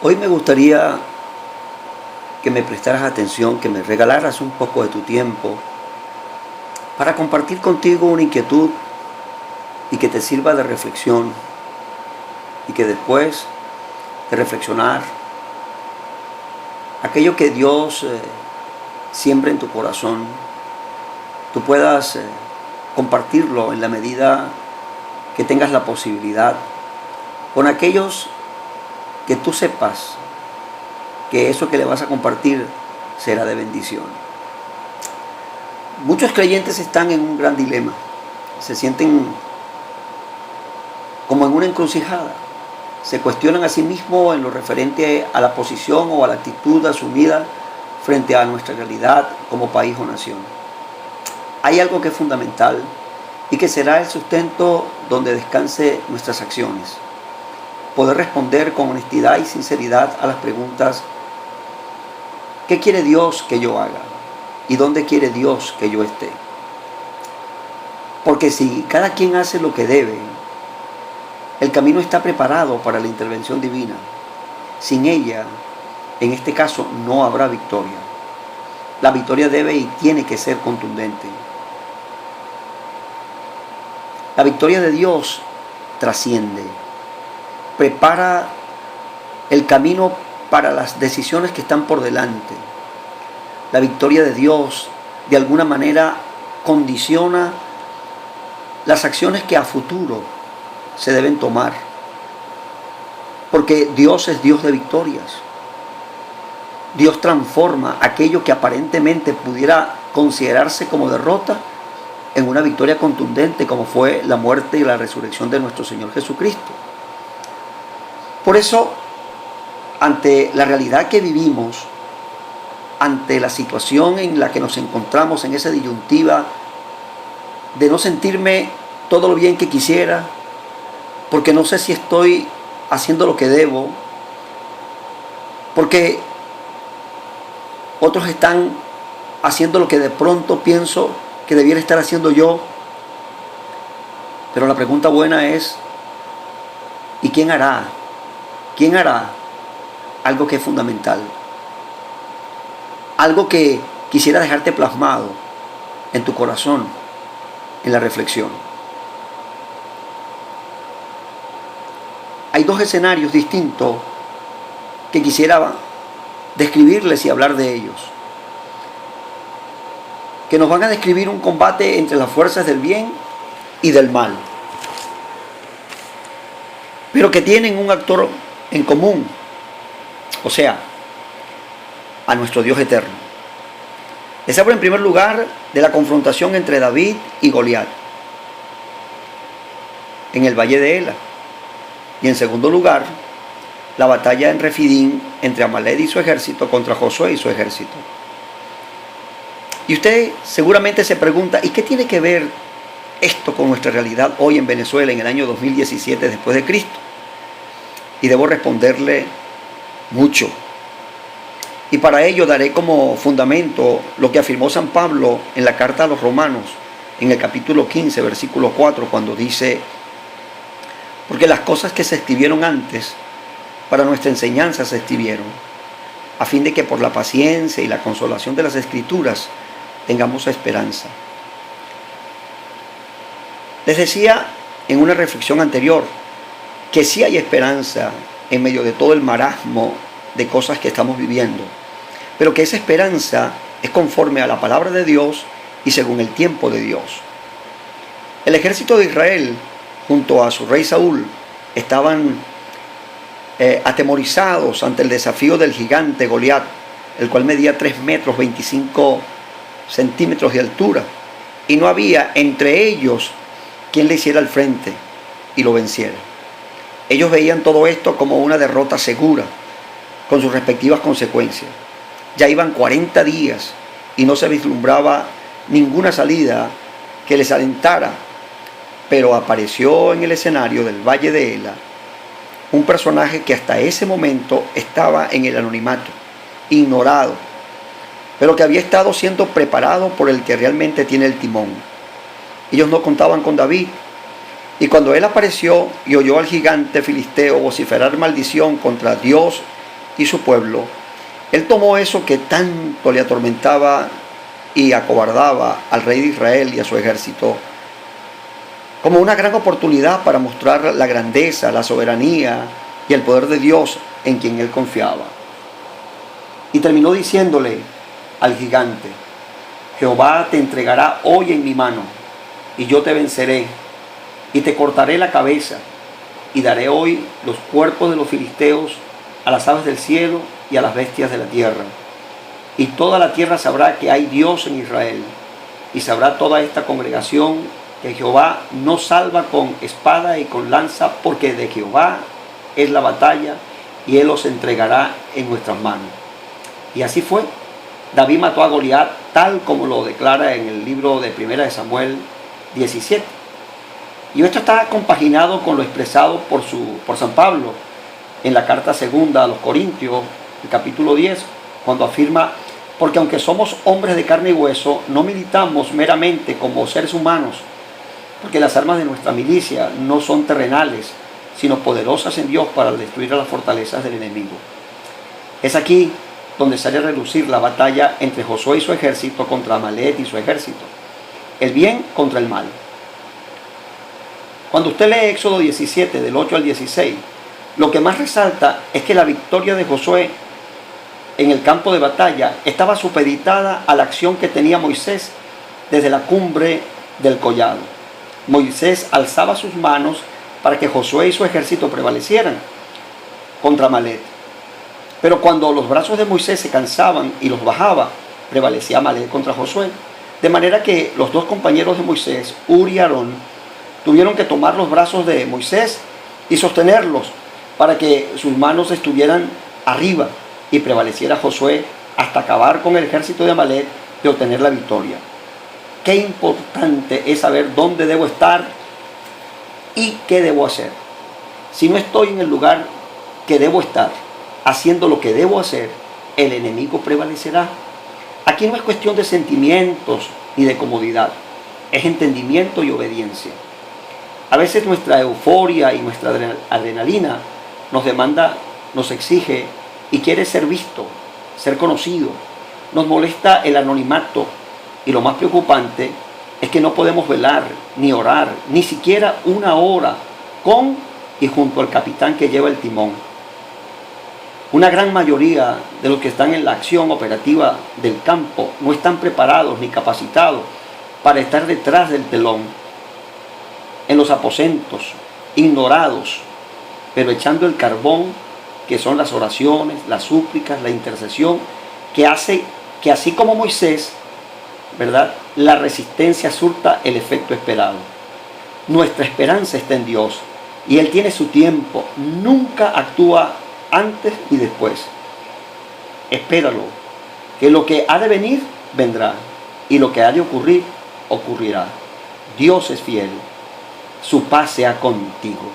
Hoy me gustaría que me prestaras atención, que me regalaras un poco de tu tiempo para compartir contigo una inquietud y que te sirva de reflexión y que después de reflexionar aquello que Dios siembra en tu corazón, tú puedas compartirlo en la medida que tengas la posibilidad con aquellos que tú sepas que eso que le vas a compartir será de bendición. Muchos creyentes están en un gran dilema, se sienten como en una encrucijada, se cuestionan a sí mismos en lo referente a la posición o a la actitud asumida frente a nuestra realidad como país o nación. Hay algo que es fundamental y que será el sustento donde descanse nuestras acciones. Poder responder con honestidad y sinceridad a las preguntas: ¿qué quiere Dios que yo haga? ¿Y dónde quiere Dios que yo esté? Porque si cada quien hace lo que debe, el camino está preparado para la intervención divina. Sin ella, en este caso, no habrá victoria. La victoria debe y tiene que ser contundente. La victoria de Dios trasciende, prepara el camino para las decisiones que están por delante. La victoria de Dios, de alguna manera, condiciona las acciones que a futuro se deben tomar. Porque Dios es Dios de victorias. Dios transforma aquello que aparentemente pudiera considerarse como derrota en una victoria contundente, como fue la muerte y la resurrección de nuestro Señor Jesucristo. Por eso, ante la realidad que vivimos, ante la situación en la que nos encontramos, en esa disyuntiva de no sentirme todo lo bien que quisiera, porque no sé si estoy haciendo lo que debo, porque otros están haciendo lo que de pronto pienso que debiera estar haciendo yo. Pero la pregunta buena es: ¿y quién hará? ¿Quién hará algo que es fundamental? Algo que quisiera dejarte plasmado en tu corazón, en la reflexión. Hay dos escenarios distintos que quisiera describirles y hablar de ellos, que nos van a describir un combate entre las fuerzas del bien y del mal, pero que tienen un actor en común, o sea, a nuestro Dios eterno. Les hablo en primer lugar de la confrontación entre David y Goliat en el valle de Ela, y en segundo lugar la batalla en Refidín entre Amalek y su ejército contra Josué y su ejército. Y usted seguramente se pregunta: ¿y qué tiene que ver esto con nuestra realidad hoy en Venezuela en el año 2017 después de Cristo? Y debo responderle: mucho. Y para ello daré como fundamento lo que afirmó San Pablo en la carta a los Romanos, en el capítulo 15, versículo 4, cuando dice: porque las cosas que se escribieron antes, para nuestra enseñanza se escribieron, a fin de que por la paciencia y la consolación de las Escrituras tengamos esperanza. Les decía en una reflexión anterior que sí hay esperanza en medio de todo el marasmo de cosas que estamos viviendo, pero que esa esperanza es conforme a la palabra de Dios y según el tiempo de Dios. El ejército de Israel, junto a su rey Saúl, estaban atemorizados ante el desafío del gigante Goliat, el cual medía 3 metros 25 centímetros de altura, y no había entre ellos quien le hiciera el frente y lo venciera. Ellos veían todo esto como una derrota segura, con sus respectivas consecuencias. Ya iban 40 días y no se vislumbraba ninguna salida que les alentara, pero apareció en el escenario del Valle de Ela un personaje que hasta ese momento estaba en el anonimato, ignorado, pero que había estado siendo preparado por el que realmente tiene el timón. Ellos no contaban con David, y cuando él apareció y oyó al gigante filisteo vociferar maldición contra Dios y su pueblo, él tomó eso que tanto le atormentaba y acobardaba al rey de Israel y a su ejército como una gran oportunidad para mostrar la grandeza, la soberanía y el poder de Dios en quien él confiaba. Y terminó diciéndole al gigante: Jehová te entregará hoy en mi mano, y yo te venceré, y te cortaré la cabeza, y daré hoy los cuerpos de los filisteos a las aves del cielo y a las bestias de la tierra. Y toda la tierra sabrá que hay Dios en Israel, y sabrá toda esta congregación que Jehová no salva con espada y con lanza, porque de Jehová es la batalla, y él los entregará en nuestras manos. Y así fue. David mató a Goliat, tal como lo declara en el libro de 1 de Samuel 17. Y esto está compaginado con lo expresado por San Pablo en la carta segunda a los Corintios, el capítulo 10, cuando afirma: porque aunque somos hombres de carne y hueso, no militamos meramente como seres humanos, porque las armas de nuestra milicia no son terrenales, sino poderosas en Dios para destruir a las fortalezas del enemigo. Es aquí donde sale a relucir la batalla entre Josué y su ejército contra Amalek y su ejército. El bien contra el mal. Cuando usted lee Éxodo 17, del 8 al 16, lo que más resalta es que la victoria de Josué en el campo de batalla estaba supeditada a la acción que tenía Moisés desde la cumbre del collado. Moisés alzaba sus manos para que Josué y su ejército prevalecieran contra Amalek. Pero cuando los brazos de Moisés se cansaban y los bajaba, prevalecía Amalek contra Josué. De manera que los dos compañeros de Moisés, Hur y Aarón, tuvieron que tomar los brazos de Moisés y sostenerlos para que sus manos estuvieran arriba y prevaleciera Josué hasta acabar con el ejército de Amalek y obtener la victoria. Qué importante es saber dónde debo estar y qué debo hacer. Si no estoy en el lugar que debo estar, haciendo lo que debo hacer, el enemigo prevalecerá. Aquí no es cuestión de sentimientos ni de comodidad, es entendimiento y obediencia. A veces nuestra euforia y nuestra adrenalina nos demanda, nos exige y quiere ser visto, ser conocido. Nos molesta el anonimato y lo más preocupante es que no podemos velar, ni orar, ni siquiera una hora con y junto al capitán que lleva el timón. Una gran mayoría de los que están en la acción operativa del campo no están preparados ni capacitados para estar detrás del telón, en los aposentos, ignorados, pero echando el carbón, que son las oraciones, las súplicas, la intercesión, que hace que así como Moisés, ¿verdad?, la resistencia surta el efecto esperado. Nuestra esperanza está en Dios y Él tiene su tiempo, nunca actúa antes y después. Espéralo, que lo que ha de venir, vendrá, y lo que ha de ocurrir, ocurrirá. Dios es fiel. Su paz sea contigo.